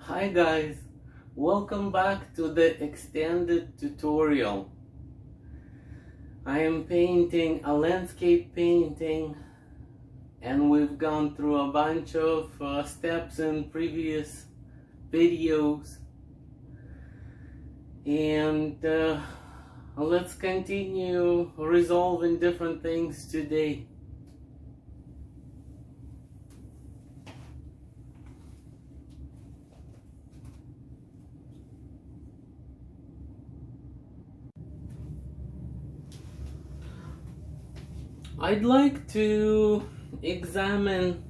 Hi guys, welcome back to the extended tutorial. I am painting a landscape painting and we've gone through a bunch of steps in previous videos, and let's continue resolving different things today. I'd like to examine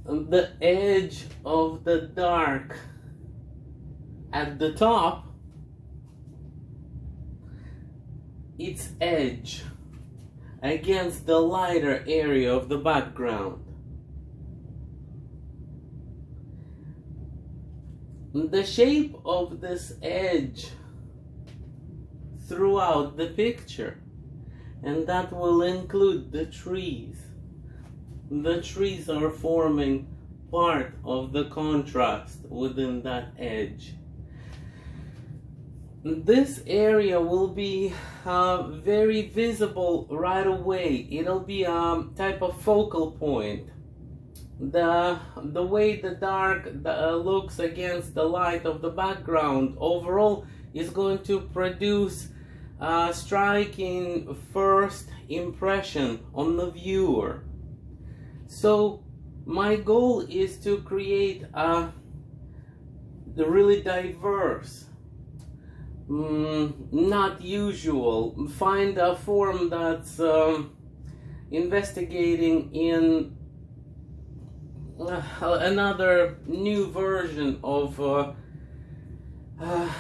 the edge of the dark at the top, its edge against the lighter area of the background. The shape of this edge throughout the picture, and that will include the trees. The trees are forming part of the contrast within that edge. This area will be very visible right away. It'll be a type of focal point. The way the dark looks against the light of the background overall is going to produce a striking first impression on the viewer. So my goal is to create a really diverse, not usual, find a form that's investigating in another new version of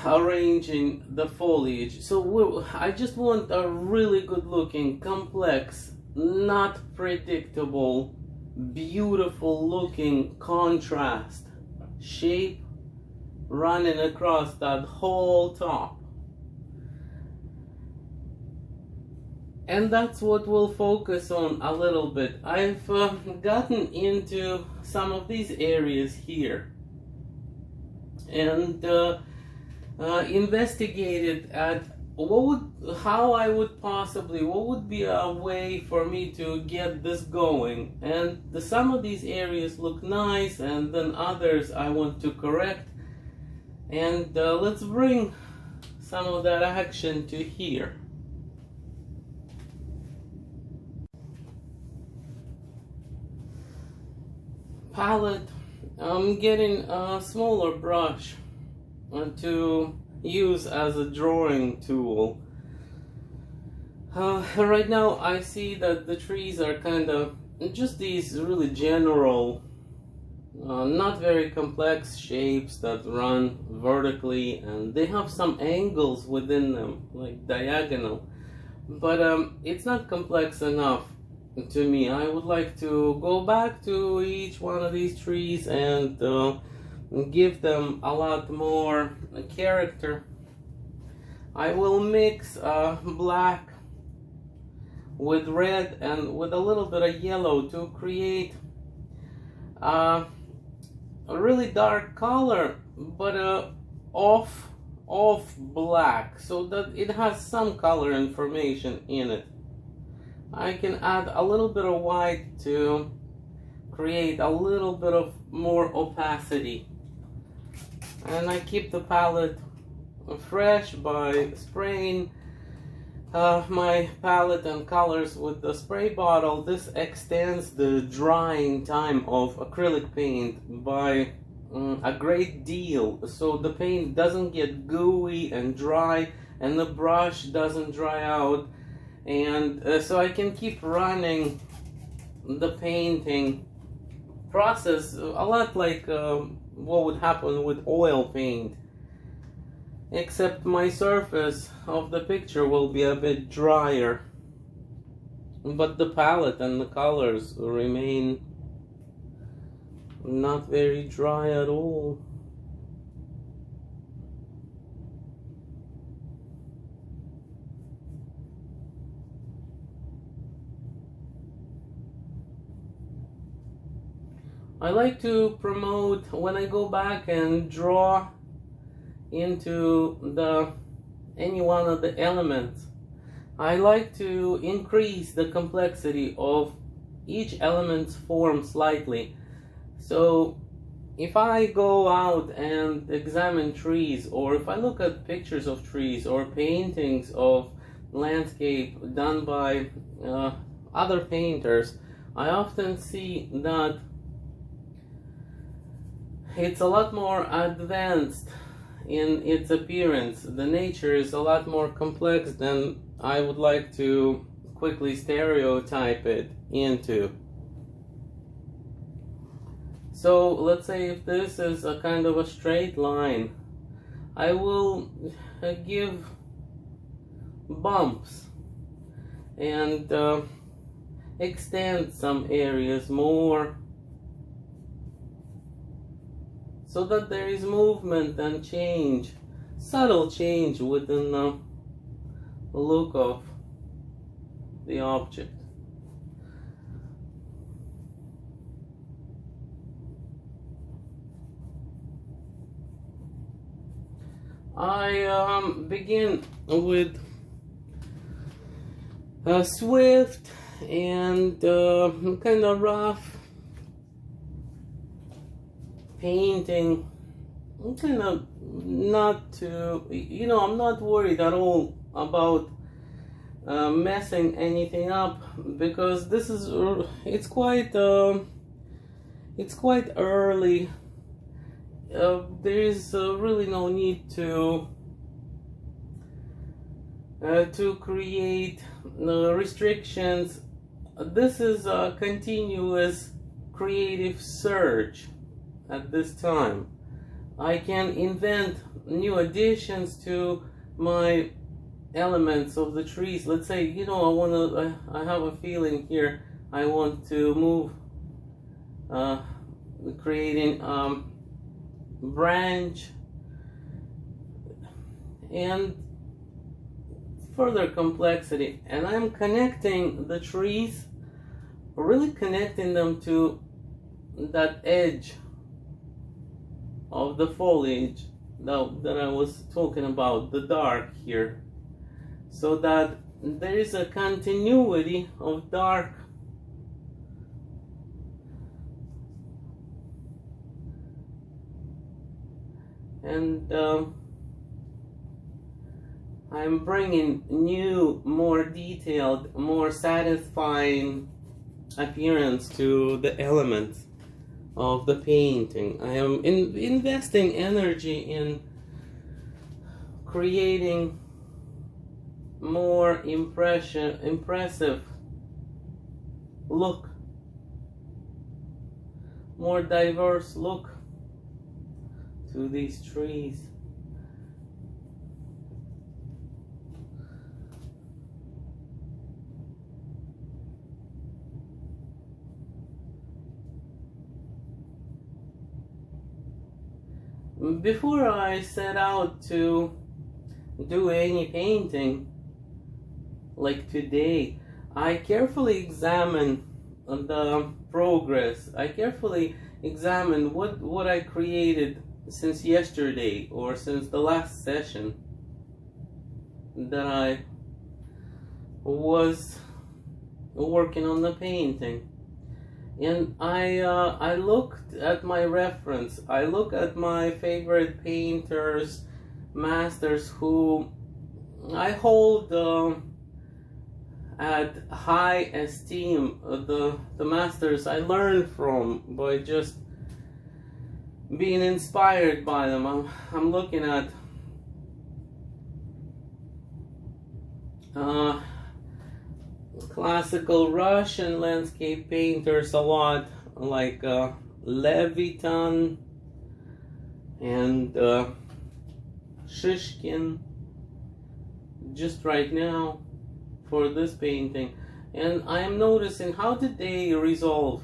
arranging the foliage. So I just want a really good looking, complex, not predictable, beautiful looking contrast shape running across that whole top. And that's what we'll focus on a little bit. I've gotten into some of these areas here and investigated at what would be a way for me to get this going. And some of these areas look nice, and then others I want to correct. And let's bring some of that action to here. Palette, I'm getting a smaller brush to use as a drawing tool. Right now I see that the trees are kind of just these really general, not very complex shapes that run vertically, and they have some angles within them, like diagonal, but it's not complex enough to me. I would like to go back to each one of these trees and give them a lot more character. I will mix black with red and with a little bit of yellow to create a really dark color, but off black, so that it has some color information in it. I can add a little bit of white to create a little bit of more opacity. And I keep the palette fresh by spraying my palette and colors with the spray bottle. This extends the drying time of acrylic paint by a great deal, so the paint doesn't get gooey and dry, and the brush doesn't dry out, and so I can keep running the painting process a lot like what would happen with oil paint, except my surface of the picture will be a bit drier, but the palette and the colors remain not very dry at all. I like to promote, when I go back and draw into any one of the elements, I like to increase the complexity of each element's form slightly. So if I go out and examine trees, or if I look at pictures of trees or paintings of landscape done by other painters, I often see that it's a lot more advanced in its appearance. The nature is a lot more complex than I would like to quickly stereotype it into. So let's say if this is a kind of a straight line, I will give bumps and extend some areas more, so that there is movement and change, subtle change within the look of the object. I begin with a swift and kind of rough painting. I'm kind of not too, I'm not worried at all about messing anything up, because this is, it's quite early. There is really no need to create restrictions. This is a continuous creative search at this time. I can invent new additions to my elements of the trees. Let's say, I have a feeling here, I want to move, creating branch and further complexity, and I'm connecting the trees, really connecting them to that edge of the foliage that I was talking about, the dark here, so that there is a continuity of dark and I'm bringing new, more detailed, more satisfying appearance to the elements of the painting. I am investing energy in creating more impressive look, more diverse look to these trees. Before I set out to do any painting, like today, I carefully examine the progress. I carefully examine what I created since yesterday, or since the last session that I was working on the painting. And I looked at my reference. I look at my favorite painters, masters who I hold at high esteem, the masters I learned from by just being inspired by them. I'm looking at classical Russian landscape painters a lot, like Levitan and Shishkin, just right now for this painting. And I am noticing, how did they resolve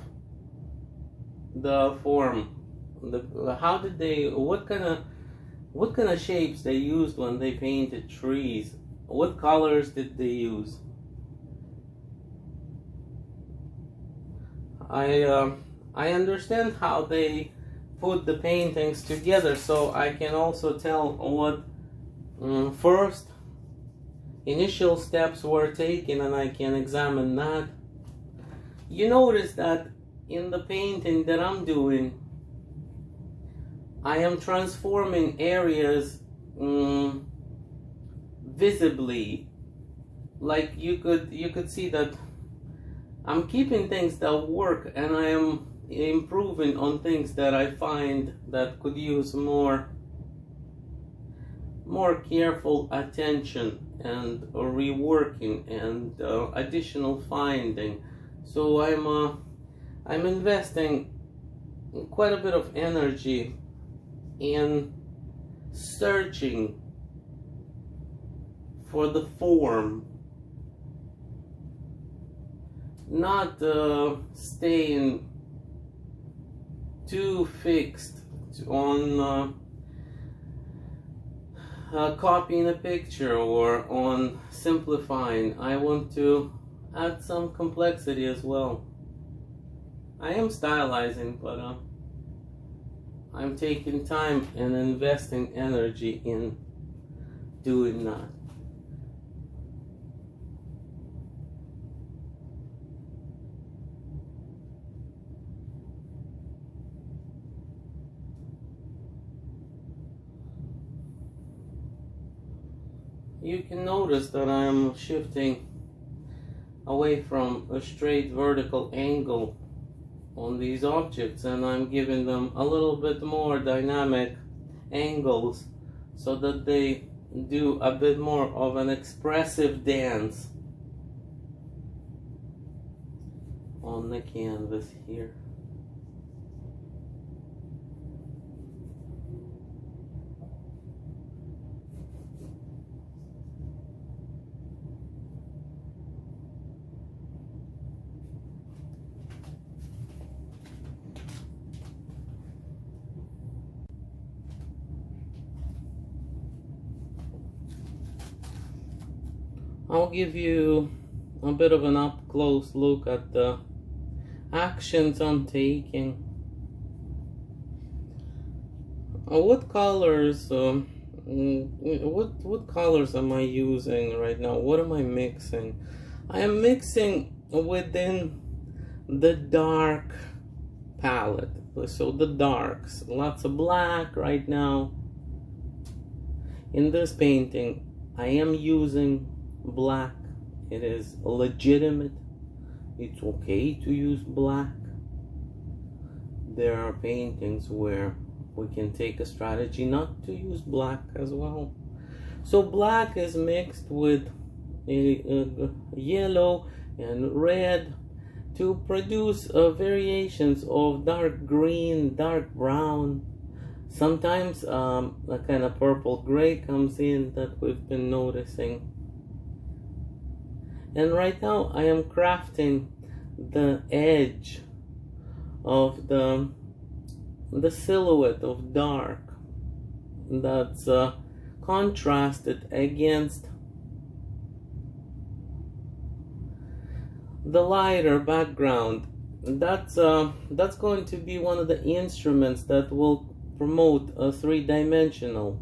the form? How did they, what kind of shapes they used when they painted trees? What colors did they use? I understand how they put the paintings together, so I can also tell what first initial steps were taken, and I can examine that. You notice that in the painting that I'm doing, I am transforming areas visibly. Like you could see that I'm keeping things that work, and I am improving on things that I find that could use more careful attention and reworking and additional finding. So I'm investing quite a bit of energy in searching for the form, not staying too fixed on copying a picture or on simplifying. I want to add some complexity as well. I am stylizing, but I'm taking time and investing energy in doing that. You can notice that I am shifting away from a straight vertical angle on these objects, and I'm giving them a little bit more dynamic angles so that they do a bit more of an expressive dance on the canvas here. I'll give you a bit of an up-close look at the actions I'm taking. What colors? What colors am I using right now? What am I mixing? I am mixing within the dark palette. So the darks, lots of black right now. In this painting, I am using black. It is legitimate. It's okay to use black. There are paintings where we can take a strategy not to use black as well. So black is mixed with yellow and red to produce variations of dark green, dark brown. Sometimes a kind of purple gray comes in that we've been noticing. And right now I am crafting the edge of the silhouette of dark that's contrasted against the lighter background. That's going to be one of the instruments that will promote a three-dimensional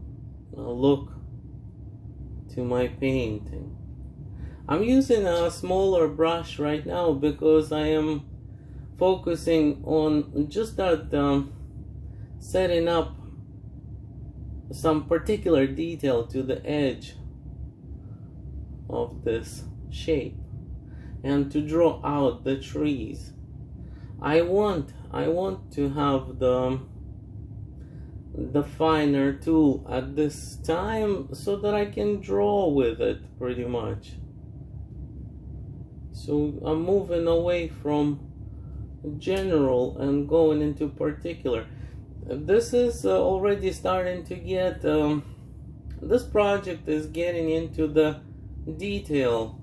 look to my painting. I'm using a smaller brush right now because I am focusing on just that setting up some particular detail to the edge of this shape and to draw out the trees. I want to have the finer tool at this time so that I can draw with it pretty much. So I'm moving away from general and going into particular. This is already starting to get, this project is getting into the detail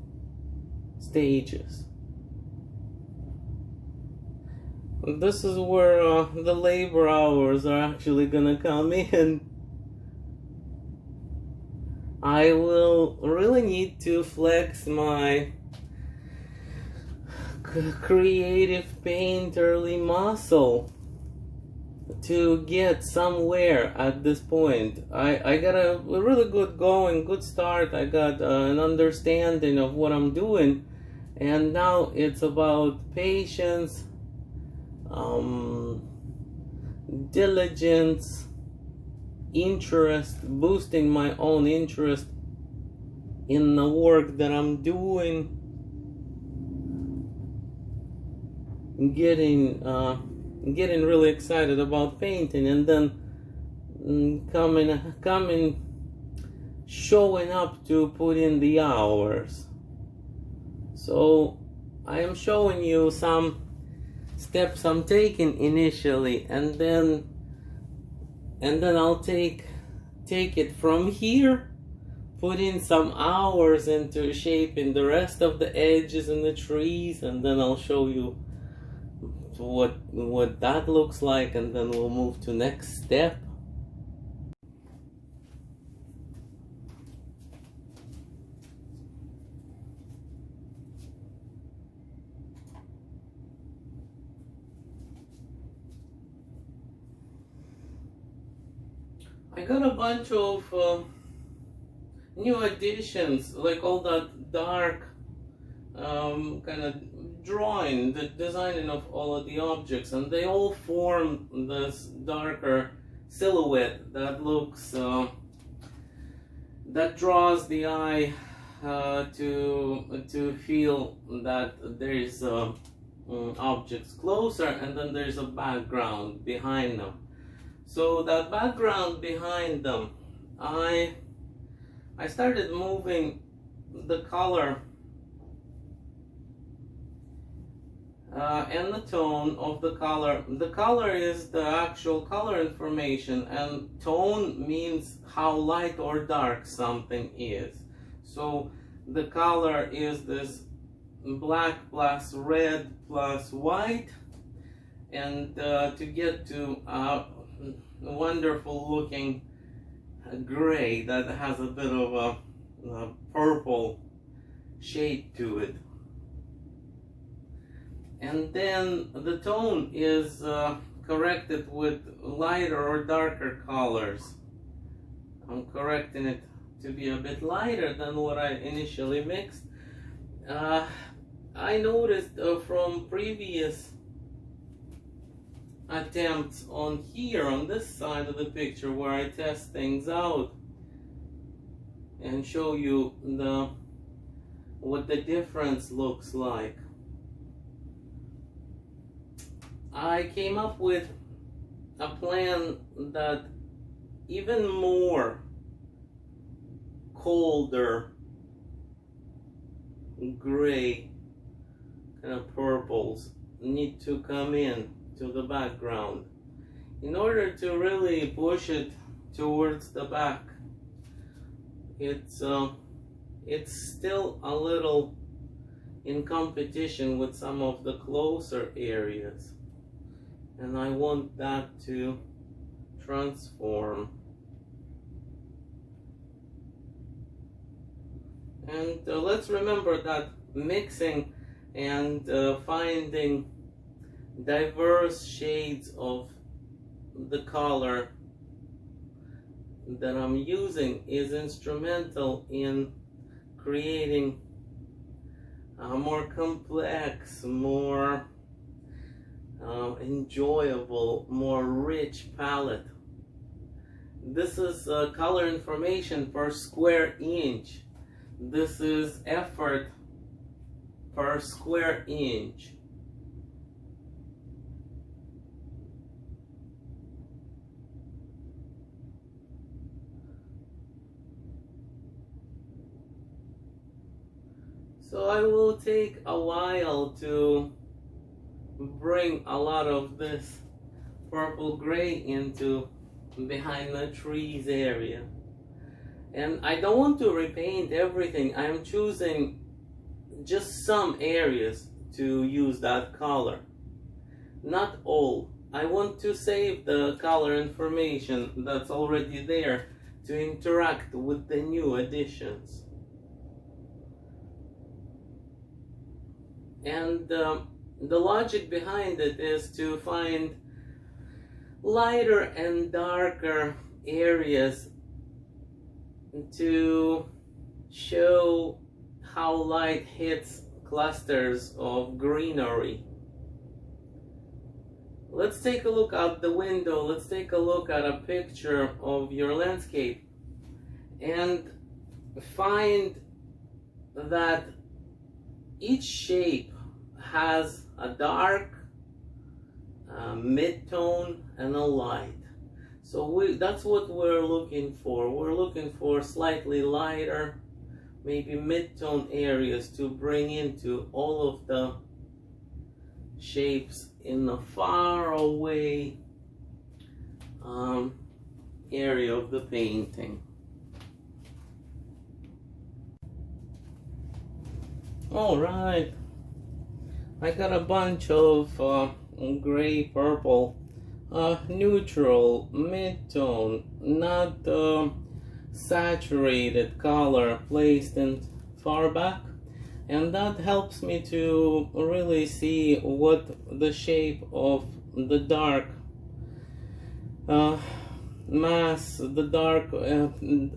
stages. This is where the labor hours are actually gonna come in. I will really need to flex my creative painterly muscle to get somewhere at this point. I got a really good start. I got an understanding of what I'm doing, and now it's about patience, diligence, interest, boosting my own interest in the work that I'm doing, getting really excited about painting, and then showing up to put in the hours. So I am showing you some steps I'm taking initially, and then I'll take it from here, put in some hours into shaping the rest of the edges and the trees, and then I'll show you what that looks like, and then we'll move to next step. I got a bunch of new additions, like all that dark kind of drawing, the designing of all of the objects, and they all form this darker silhouette that looks that draws the eye to feel that there is objects closer, and then there's a background behind them. So that background behind them, I started moving the color and the tone of the color. The color is the actual color information, and tone means how light or dark something is. So the color is this black plus red plus white, and to get to a wonderful looking gray that has a bit of a purple shade to it. And then the tone is corrected with lighter or darker colors. I'm correcting it to be a bit lighter than what I initially mixed. I noticed from previous attempts on here, on this side of the picture, where I test things out and show you what the difference looks like. I came up with a plan that even more colder gray kind of purples need to come in to the background in order to really push it towards the back. It's still a little in competition with some of the closer areas, and I want that to transform. And let's remember that mixing and finding diverse shades of the color that I'm using is instrumental in creating a more complex, more enjoyable, more rich palette. This is color information per square inch. This is effort per square inch. So I will take a while to bring a lot of this purple gray into behind the trees area. And I don't want to repaint everything. I'm choosing just some areas to use that color. Not all. I want to save the color information that's already there to interact with the new additions. And the logic behind it is to find lighter and darker areas to show how light hits clusters of greenery. Let's take a look out the window. Let's take a look at a picture of your landscape and find that each shape has a dark, mid-tone, and a light. So that's what we're looking for. We're looking for slightly lighter, maybe mid-tone areas to bring into all of the shapes in a far away area of the painting. All right, I got a bunch of gray purple, neutral, mid-tone, not saturated color placed in far back, and that helps me to really see what the shape of the dark mass, the dark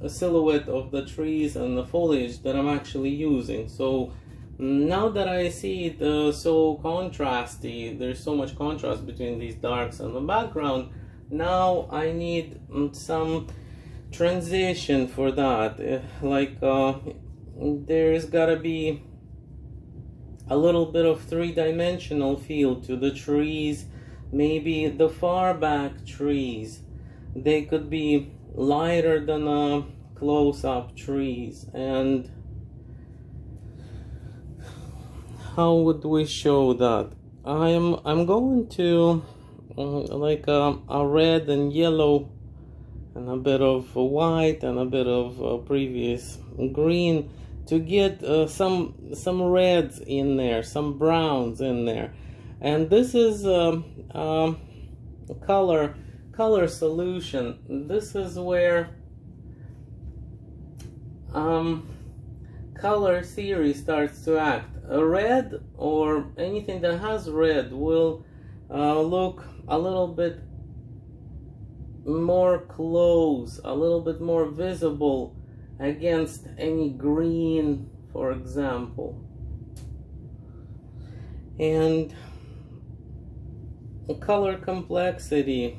silhouette of the trees and the foliage that I'm actually using. So now that I see it so contrasty, there's so much contrast between these darks and the background, now I need some transition for that. There's gotta be a little bit of three-dimensional feel to the trees. Maybe the far back trees, they could be lighter than close-up trees. And how would we show that? I'm going to like a red and yellow and a bit of white and a bit of previous green to get some reds in there, some browns in there. And this is color solution. This is where color theory starts to act. A red or anything that has red will look a little bit more close, a little bit more visible against any green, for example. And color complexity,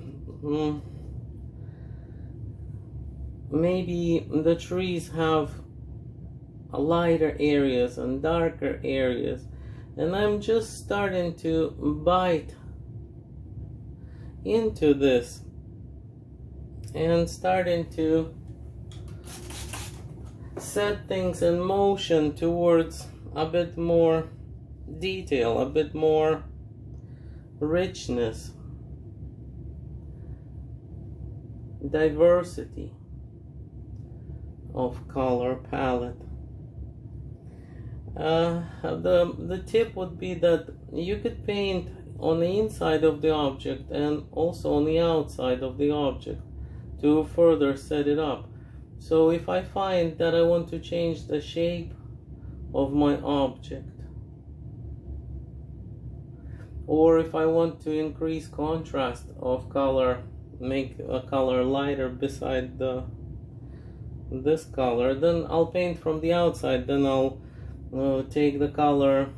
maybe the trees have lighter areas and darker areas, and I'm just starting to bite into this and starting to set things in motion towards a bit more detail, a bit more richness, diversity of color palette. The tip would be that you could paint on the inside of the object and also on the outside of the object to further set it up. So if I find that I want to change the shape of my object, or if I want to increase contrast of color, make a color lighter beside this color, then I'll paint from the outside. Then I'll take the color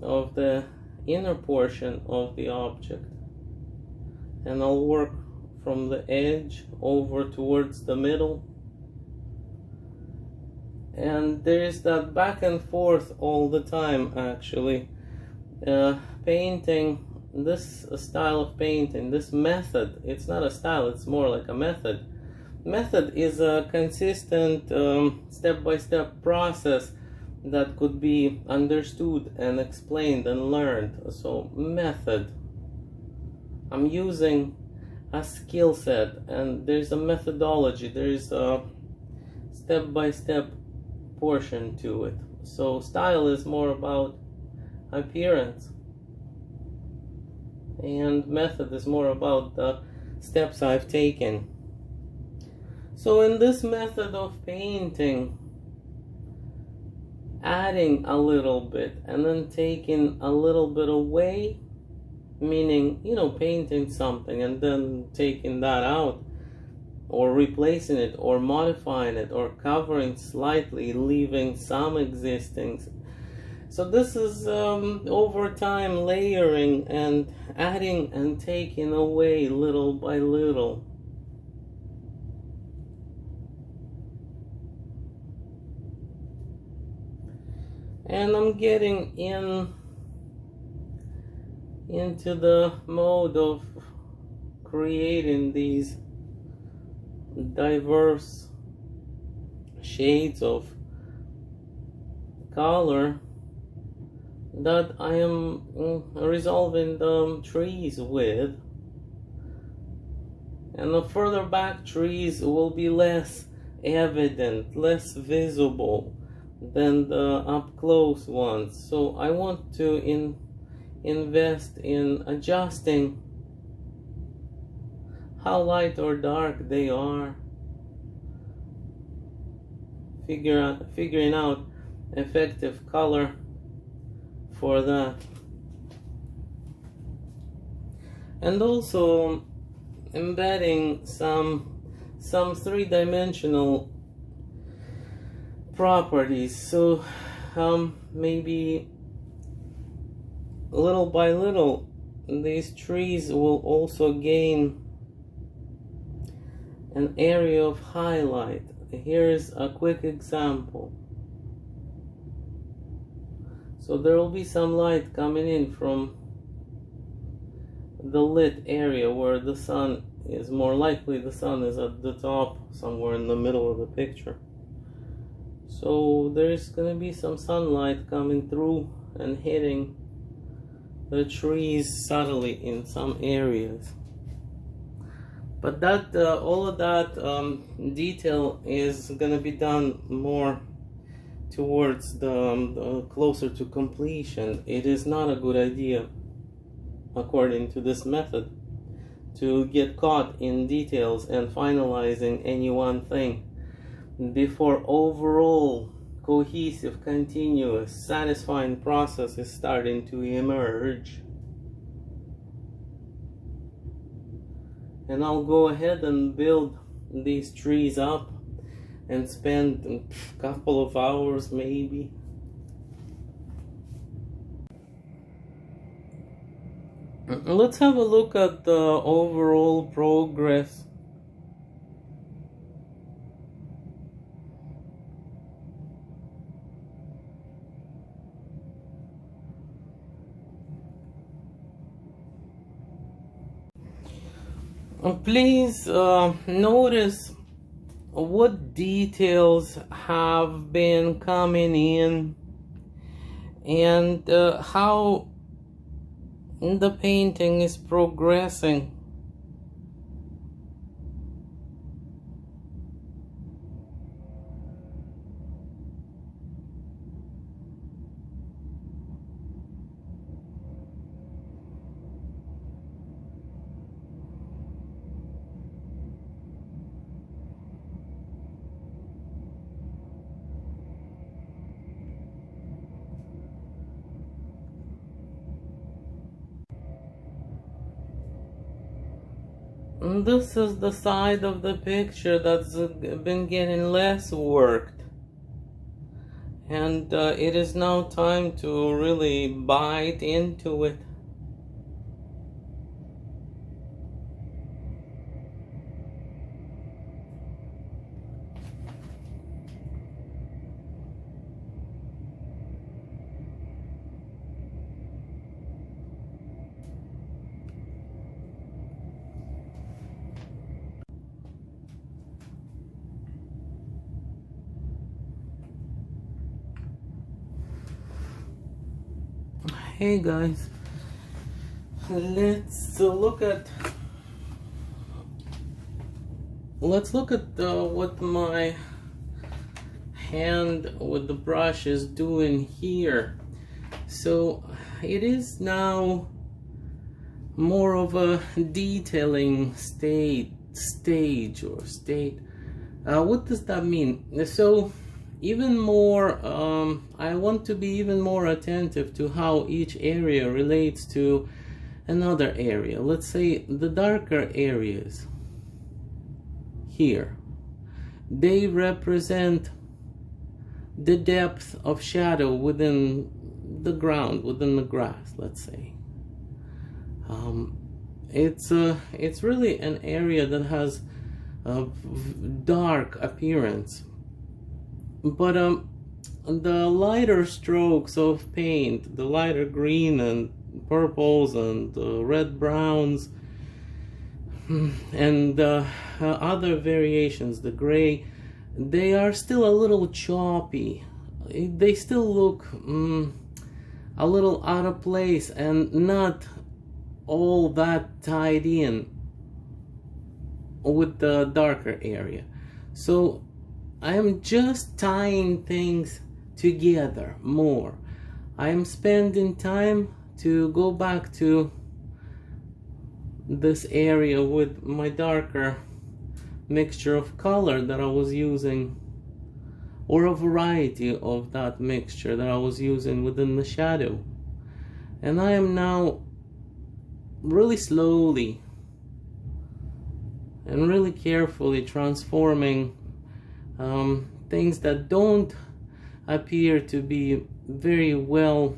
of the inner portion of the object and I'll work from the edge over towards the middle. And there's that back and forth all the time, actually. Painting, this style of painting, this method, it's not a style, it's more like a method. Method is a consistent step-by-step process that could be understood and explained and learned. So method, I'm using a skill set, and there's a methodology, there's a step-by-step portion to it. So style is more about appearance, and method is more about the steps I've taken. So in this method of painting, adding a little bit and then taking a little bit away, meaning, you know, painting something and then taking that out, or replacing it, or modifying it, or covering slightly, leaving some existing. So this is over time layering and adding and taking away little by little. And I'm getting into the mode of creating these diverse shades of color that I am resolving the trees with. And the further back trees will be less evident, less visible than the up close ones. So I want to invest in adjusting how light or dark they are, figuring out effective color for that, and also embedding some three-dimensional properties. So maybe little by little these trees will also gain an area of highlight. Here's a quick example. So there will be some light coming in from the lit area where the sun is more likely. The sun is at the top, somewhere in the middle of the picture. So there's going to be some sunlight coming through and hitting the trees subtly in some areas. But that all of that detail is going to be done more towards the closer to completion. It is not a good idea, according to this method, to get caught in details and finalizing any one thing before overall cohesive, continuous, satisfying process is starting to emerge. And I'll go ahead and build these trees up and spend a couple of hours maybe. Let's have a look at the overall progress. Please notice what details have been coming in and how the painting is progressing. This is the side of the picture that's been getting less worked, and it is now time to really bite into it. Hey guys, let's look at what my hand with the brush is doing here. So it is now more of a detailing stage. What does that mean? So even more, I want to be even more attentive to how each area relates to another area. Let's say the darker areas here, they represent the depth of shadow within the ground, within the grass, let's say. It's really an area that has a dark appearance, but the lighter strokes of paint, the lighter green and purples and red browns and other variations, the gray, they are still a little choppy. They still look a little out of place and not all that tied in with the darker area. So I am just tying things together more. I am spending time to go back to this area with my darker mixture of color that I was using, or a variety of that mixture that I was using within the shadow. And I am now really slowly and really carefully transforming things that don't appear to be very well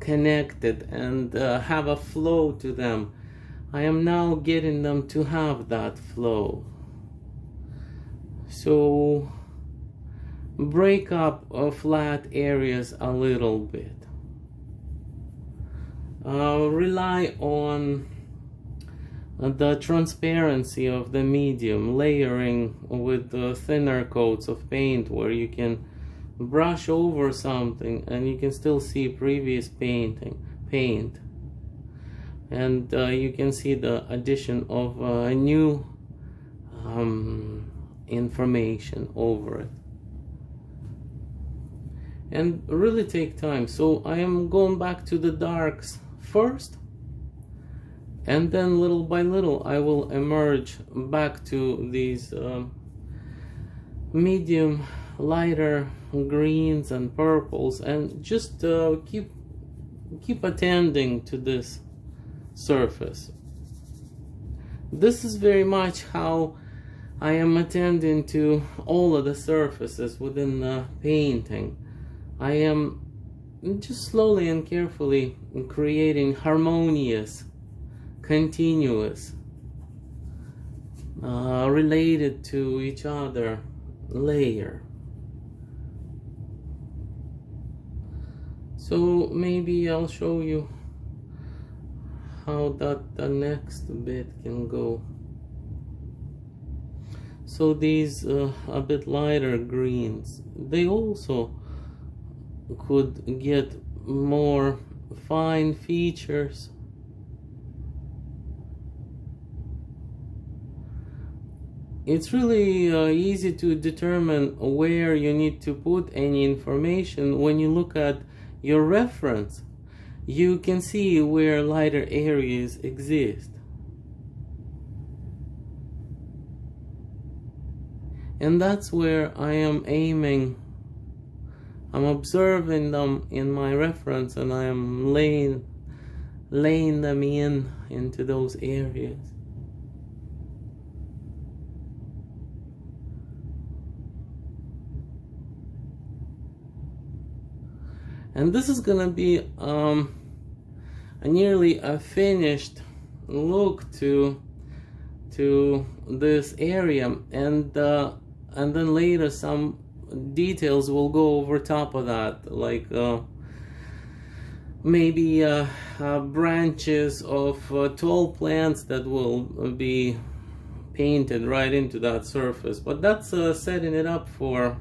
connected and have a flow to them. I am now getting them to have that flow. So break up flat areas a little bit. Rely on the transparency of the medium, layering with the thinner coats of paint where you can brush over something and you can still see previous paint, and you can see the addition of new information over it. And really take time. So I am going back to the darks first, and then little by little I will emerge back to these medium lighter greens and purples, and just keep attending to this surface. This is very much how I am attending to all of the surfaces within the painting. I am just slowly and carefully creating harmonious, continuous, related to each other layer. So maybe I'll show you how the next bit can go. So these a bit lighter greens, they also could get more fine features. It's really easy to determine where you need to put any information when you look at your reference. You can see where lighter areas exist. And that's where I am aiming. I'm observing them in my reference, and I am laying them into those areas. And this is gonna be nearly a finished look to this area, and then later some details will go over top of that, like maybe branches of tall plants that will be painted right into that surface. But that's setting it up for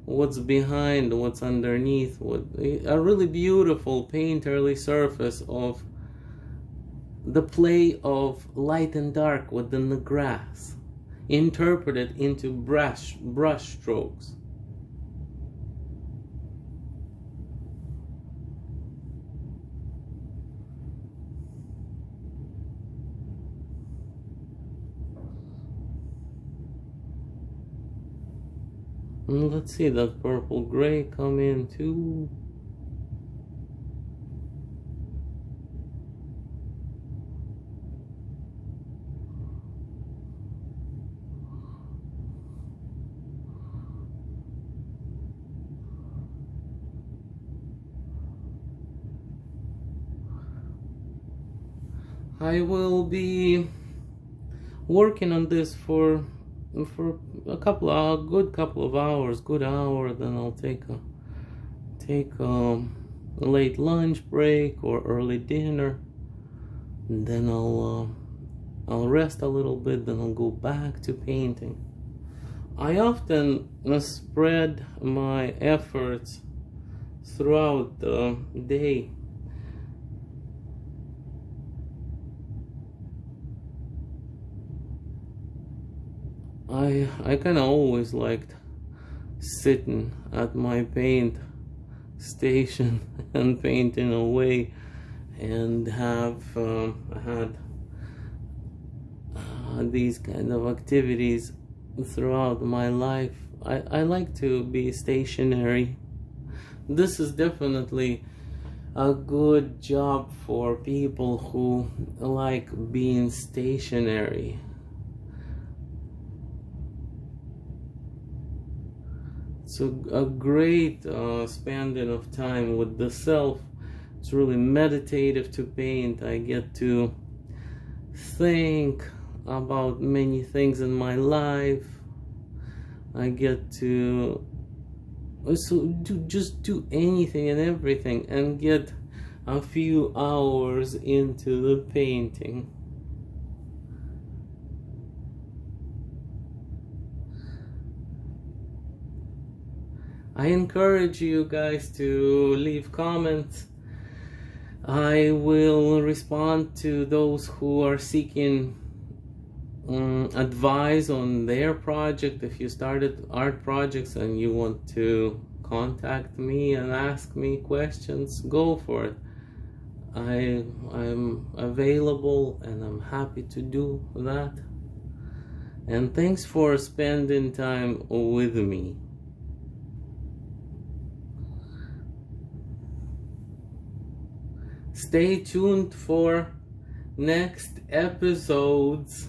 what's behind, what's underneath, a really beautiful painterly surface of the play of light and dark within the grass, interpreted into brush strokes. Let's see that purple gray come in too. I will be working on this for a good couple of hours, good hour. Then I'll take a late lunch break or early dinner, and then I'll rest a little bit. Then I'll go back to painting. I often spread my efforts throughout the day. I kind of always liked sitting at my paint station and painting away, and have had these kind of activities throughout my life. I like to be stationary. This is definitely a good job for people who like being stationary. It's a great spending of time with the self. It's really meditative to paint. I get to think about many things in my life. I get to just do anything and everything and get a few hours into the painting. I encourage you guys to leave comments. I will respond to those who are seeking advice on their project. If you started art projects and you want to contact me and ask me questions, go for it. I'm available and I'm happy to do that. And thanks for spending time with me. Stay tuned for next episodes.